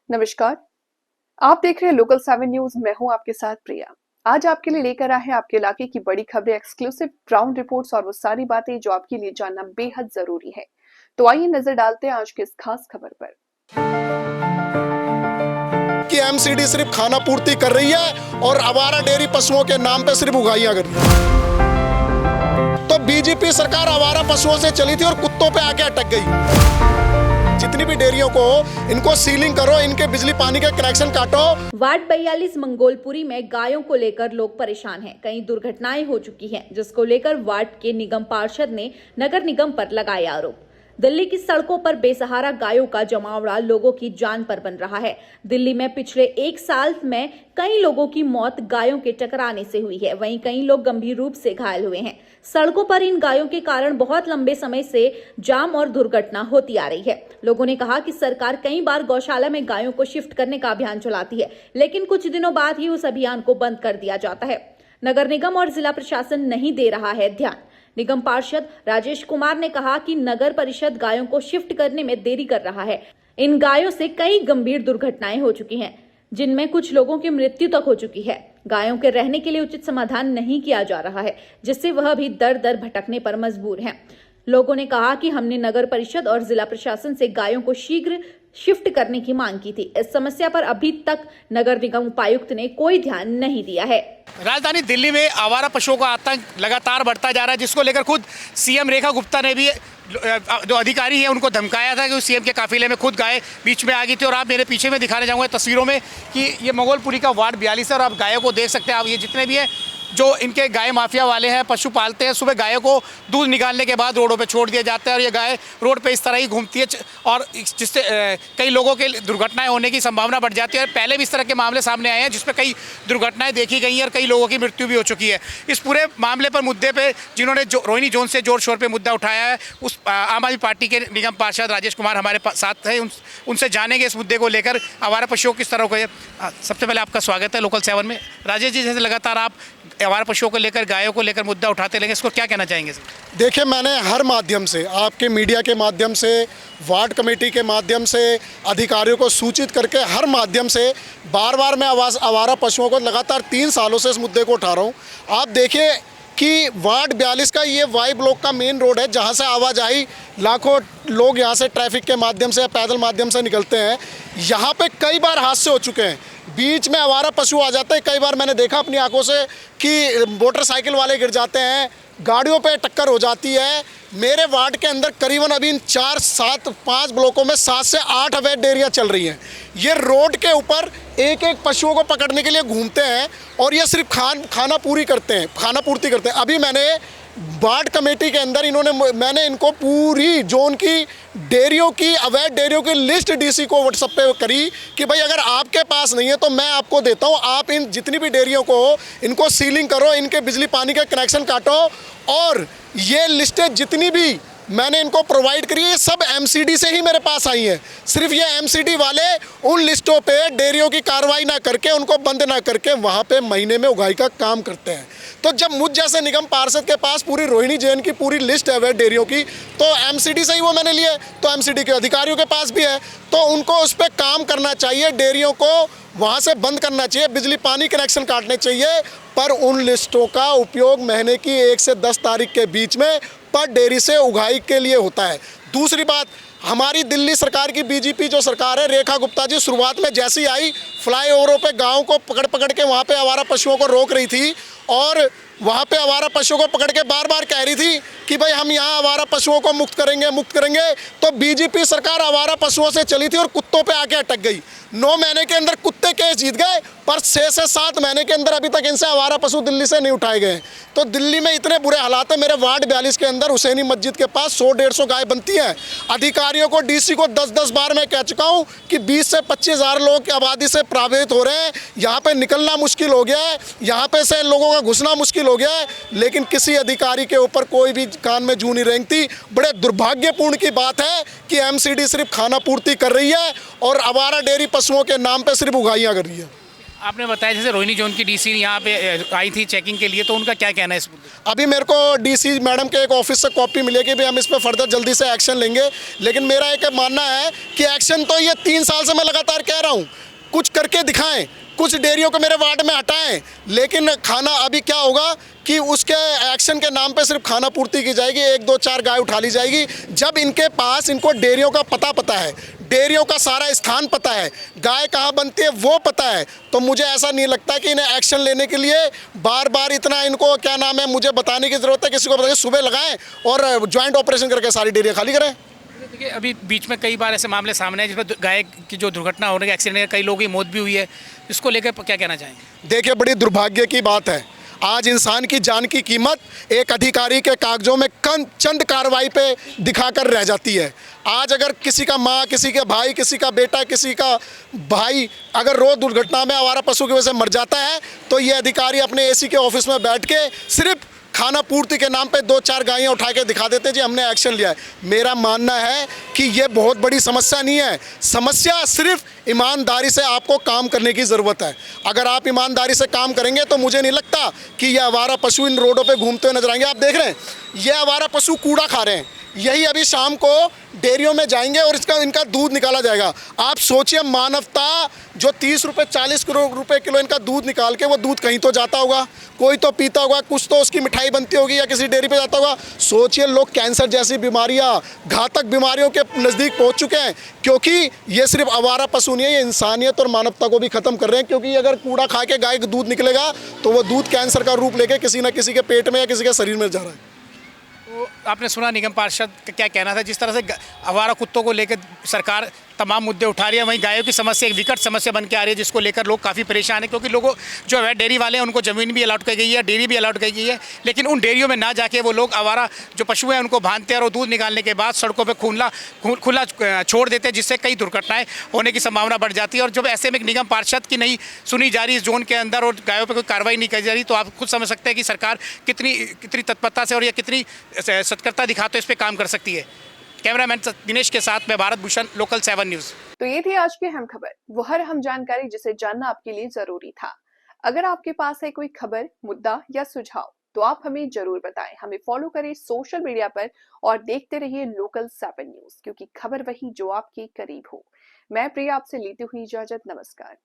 नमस्कार। आप देख रहे हैं लोकल 7 न्यूज। मैं हूं आपके साथ प्रिया। आज आपके लिए लेकर आए हैं आपके इलाके की बड़ी खबरें, एक्सक्लूसिव ग्राउंड रिपोर्ट्स और वो सारी बातें जो आपके लिए जानना बेहद जरूरी है। तो आइए नजर डालते हैं आज की इस खास खबर पर। कि एमसीडी सिर्फ खाना पूर्ति कर रही है और आवारा डेयरी पशुओं के नाम पे सिर्फ उगाइयां कर रही है। तो बीजेपी सरकार आवारा पशुओं से चली थी और कुत्तों पे आके अटक गई। जितनी भी डेयरियों को इनको सीलिंग करो, इनके बिजली पानी के कनेक्शन काटो। वार्ड 42 मंगोलपुरी में गायों को लेकर लोग परेशान हैं। कई दुर्घटनाएं हो चुकी हैं, जिसको लेकर वार्ड के निगम पार्षद ने नगर निगम पर लगाए आरोप। दिल्ली की सड़कों पर बेसहारा गायों का जमावड़ा लोगों की जान पर बन रहा है। दिल्ली में पिछले 1 साल में कई लोगों की मौत गायों के टकराने से हुई है, वहीं कई लोग गंभीर रूप से घायल हुए हैं। सड़कों पर इन गायों के कारण बहुत लंबे समय से जाम और दुर्घटना होती आ रही है। लोगों ने कहा कि सरकार कई बार गौशाला में गायों को शिफ्ट करने का अभियान चलाती है, लेकिन कुछ दिनों बाद ही उस अभियान को बंद कर दिया जाता है। नगर निगम और जिला प्रशासन नहीं दे रहा है ध्यान। निगम पार्षद राजेश कुमार ने कहा कि नगर परिषद गायों को शिफ्ट करने में देरी कर रहा है। इन गायों से कई गंभीर दुर्घटनाएं हो चुकी हैं, जिनमें कुछ लोगों की मृत्यु तक हो चुकी है। गायों के रहने के लिए उचित समाधान नहीं किया जा रहा है, जिससे वह भी दर दर भटकने पर मजबूर हैं। लोगों ने कहा कि हमने नगर परिषद और जिला प्रशासन से गायों को शीघ्र शिफ्ट करने की मांग की थी। इस समस्या पर अभी तक नगर निगम उपायुक्त ने कोई ध्यान नहीं दिया है। राजधानी दिल्ली में आवारा पशुओं का आतंक लगातार बढ़ता जा रहा है, जिसको लेकर खुद सीएम रेखा गुप्ता ने भी जो अधिकारी है उनको धमकाया था कि सीएम के काफिले में खुद गाय बीच में आ गई थी। और आप मेरे पीछे में दिखाने जाऊंगा तस्वीरों में कि ये मंगोलपुरी का वार्ड 42 है और आप गायों को देख सकते हैं। आप ये जितने भी हैं जो इनके गाय माफिया वाले हैं, पशु पालते हैं, सुबह गायों को दूध निकालने के बाद रोडों पे छोड़ दिया जाता है और ये गाय रोड पे इस तरह ही घूमती है और जिससे कई लोगों के दुर्घटनाएं होने की संभावना बढ़ जाती है। पहले भी इस तरह के मामले सामने आए हैं जिसमें कई दुर्घटनाएं देखी गई हैं और कई लोगों की मृत्यु भी हो चुकी है। इस पूरे मामले पर मुद्दे पे जिन्होंने रोहिणी जोन से जोर शोर पर मुद्दा उठाया है, उस आम आदमी पार्टी के निगम पार्षद राजेश कुमार हमारे साथ है। उनसे जानेंगे इस मुद्दे को लेकर आवारा पशुओं किस तरह को। सबसे पहले आपका स्वागत है लोकल 7 में। राजेश जी, जैसे लगातार आप आवारा पशुओं को लेकर, गायों को लेकर मुद्दा उठाते रहेंगे, इसको क्या कहना चाहेंगे? देखिए, मैंने हर माध्यम से, आपके मीडिया के माध्यम से, वार्ड कमेटी के माध्यम से, अधिकारियों को सूचित करके हर माध्यम से बार बार मैं आवारा पशुओं को लगातार 3 सालों से इस मुद्दे को उठा रहा हूँ। आप देखिए कि वार्ड 42 का ये वाई ब्लॉक का मेन रोड है, जहाँ से आवाजाही लाखों लोग यहाँ से ट्रैफिक के माध्यम से या पैदल माध्यम से निकलते हैं। यहाँ पे कई बार हादसे हो चुके हैं, बीच में आवारा पशु आ जाते हैं। कई बार मैंने देखा अपनी आंखों से कि मोटरसाइकिल वाले गिर जाते हैं, गाड़ियों पे टक्कर हो जाती है। मेरे वार्ड के अंदर करीबन अभी 5 ब्लॉकों में 7 से 8 अवैध डेयरियाँ चल रही हैं। ये रोड के ऊपर एक एक पशुओं को पकड़ने के लिए घूमते हैं और ये सिर्फ खाना पूर्ति करते हैं। अभी मैंने वार्ड कमेटी के अंदर मैंने इनको पूरी जोन की डेयरियों की, अवैध डेयरियों की लिस्ट डीसी को व्हाट्सएप पे करी कि भाई अगर आपके पास नहीं है तो मैं आपको देता हूँ। आप इन जितनी भी डेयरियों को इनको सीलिंग करो, इनके बिजली पानी के कनेक्शन काटो। और ये लिस्टें जितनी भी मैंने इनको प्रोवाइड करी है, ये सब एमसीडी से ही मेरे पास आई हैं। सिर्फ ये एमसीडी वाले उन लिस्टों पे डेयरियों की कार्रवाई ना करके, उनको बंद ना करके वहाँ पे महीने में उगाई का काम करते हैं। तो जब मुझ जैसे निगम पार्षद के पास पूरी रोहिणी जैन की पूरी लिस्ट है अवैध डेयरियों की, तो एमसीडी से ही वो मैंने लिए, तो एमसीडी के अधिकारियों के पास भी है, तो उनको उस पर काम करना चाहिए। डेयरियों को वहाँ से बंद करना चाहिए, बिजली पानी कनेक्शन काटने चाहिए। पर उन लिस्टों का उपयोग महीने की 1 से 10 तारीख के बीच में पर डेयरी से उगाई के लिए होता है। दूसरी बात, हमारी दिल्ली सरकार की बीजेपी जो सरकार है, रेखा गुप्ता जी शुरुआत में जैसी आई, फ्लाईओवरों पे गाँव को पकड़ के वहाँ पे आवारा पशुओं को रोक रही थी और वहाँ पे आवारा पशुओं को पकड़ के बार बार कह रही थी कि भाई हम यहाँ आवारा पशुओं को मुक्त करेंगे। तो बीजेपी सरकार आवारा पशुओं से चली थी और कुत्तों पे आके अटक गई। 9 महीने के अंदर कुत्ते केस जीत गए, पर 6 से 7 महीने के अंदर अभी तक इनसे आवारा पशु दिल्ली से नहीं उठाए गए। तो दिल्ली में इतने बुरे हालात है। मेरे वार्ड 42 के अंदर हुसैनी मस्जिद के पास 100-150 गाय बनती हैं। अधिकारियों को, डीसी को 10-10 बार मैं कह चुका हूँ कि 20 से 25 हज़ार लोग की आबादी से प्रभावित हो रहे हैं। यहाँ पे निकलना मुश्किल हो गया है, यहाँ पे से लोगों का घुसना मुश्किल हो गया है, लेकिन किसी अधिकारी के ऊपर कोई भी कान में जू नहीं रेंगती। बड़े दुर्भाग्यपूर्ण की बात है कि एमसीडी सिर्फ खाना पूर्ति कर रही है और आवारा डेयरी पशुओं के नाम पे सिर्फ उगाइयाँ कर रही है। आपने बताया जैसे रोहिणी जोन की डीसी यहाँ पे आई थी चेकिंग के लिए, तो उनका क्या कहना है इस मुद्दे पे? अभी मेरे को डीसी मैडम के एक ऑफिस से कॉपी मिली है कि भाई हम इस पर फर्दर जल्दी से एक्शन लेंगे, लेकिन मेरा एक मानना है कि एक्शन तो ये 3 साल से मैं लगातार कह रहा हूँ, कुछ करके दिखाएं, कुछ डेयरियों को मेरे वार्ड में हटाएं। लेकिन खाना अभी क्या होगा कि उसके एक्शन के नाम पे सिर्फ खाना पूर्ति की जाएगी, 1 2 4 गाय उठा ली जाएगी, जब इनके पास इनको डेयरियों का पता है, डेयरियों का सारा स्थान पता है, गाय कहाँ बनती है वो पता है, तो मुझे ऐसा नहीं लगता कि इन्हें एक्शन लेने के लिए बार बार इतना इनको क्या नाम है मुझे बताने की ज़रूरत है। किसी को बताइए सुबह लगाएं और ज्वाइंट ऑपरेशन करके सारी डेयरियाँ खाली करें। देखिए अभी बीच में कई बार ऐसे मामले सामने आए जिसमें गाय की जो दुर्घटना होने के एक्सीडेंट में कई लोगों की मौत भी हुई है, इसको लेकर क्या कहना चाहेंगे? देखिए बड़ी दुर्भाग्य की बात है, आज इंसान की जान की कीमत एक अधिकारी के कागजों में चंद कार्रवाई पे दिखाकर रह जाती है। आज अगर किसी का माँ, किसी के भाई, किसी का बेटा, किसी का भाई अगर रोड दुर्घटना में आवारा पशु की वजह से मर जाता है, तो ये अधिकारी अपने एसी के ऑफिस में बैठ के सिर्फ खाना पूर्ति के नाम पे 2 4 गायें उठा के दिखा देते जी हमने एक्शन लिया है। मेरा मानना है कि ये बहुत बड़ी समस्या नहीं है, समस्या सिर्फ ईमानदारी से आपको काम करने की ज़रूरत है। अगर आप ईमानदारी से काम करेंगे तो मुझे नहीं लगता कि ये आवारा पशु इन रोडों पे घूमते हुए नजर आएंगे। आप देख रहे हैं ये आवारा पशु कूड़ा खा रहे हैं, यही अभी शाम को डेयरियों में जाएंगे और इनका दूध निकाला जाएगा। आप सोचिए मानवता जो 30 रुपये 40 रुपये किलो इनका दूध निकाल के वो दूध कहीं तो जाता होगा, कोई तो पीता होगा, कुछ तो उसकी मिठाई बनती होगी या किसी डेयरी पे जाता होगा। सोचिए लोग कैंसर जैसी बीमारियां, घातक बीमारियों के नज़दीक पहुंच चुके हैं, क्योंकि ये सिर्फ आवारा पशु नहीं है, ये इंसानियत और मानवता को भी ख़त्म कर रहे हैं। क्योंकि अगर कूड़ा खा के गाय का दूध निकलेगा तो वो दूध कैंसर का रूप लेके किसी न किसी के पेट में या किसी के शरीर में जा रहा है। तो आपने सुना निगम पार्षद का क्या कहना था, जिस तरह से आवारा कुत्तों को लेकर सरकार तमाम मुद्दे उठा रही है, वहीं गायों की समस्या एक विकट समस्या बन के आ रही है, जिसको लेकर लोग काफ़ी परेशान हैं। क्योंकि लोगों जो है डेयरी वाले हैं उनको ज़मीन भी अलाट की गई है, डेयरी भी अलाट की गई है, लेकिन उन डेयरियों में ना जाके वो लोग आवारा जो पशु हैं उनको बांधते हैं और दूध निकालने के बाद सड़कों पर खुला छोड़ देते हैं, जिससे कई दुर्घटनाएं होने की संभावना बढ़ जाती है। और जब ऐसे में निगम पार्षद की नहीं सुनी जा रही इस जोन के अंदर और गायों पर कोई कार्रवाई नहीं की जा रही, तो आप खुद समझ सकते हैं कि सरकार कितनी तत्परता से और या कितनी सतर्कता दिखाते इस पर काम कर सकती है। कैमरामैन दिनेश के साथ मैं भारत भूषण, लोकल 7 न्यूज़। तो ये थी आज की अहम खबर, वो हर अहम जानकारी जिसे जानना आपके लिए जरूरी था। अगर आपके पास है कोई खबर, मुद्दा या सुझाव तो आप हमें जरूर बताएं। हमें फॉलो करें सोशल मीडिया पर और देखते रहिए लोकल 7 न्यूज़, क्योंकि खबर वही जो आपके करीब हो। मैं प्रिया आपसे लेती हुई इजाजत, नमस्कार।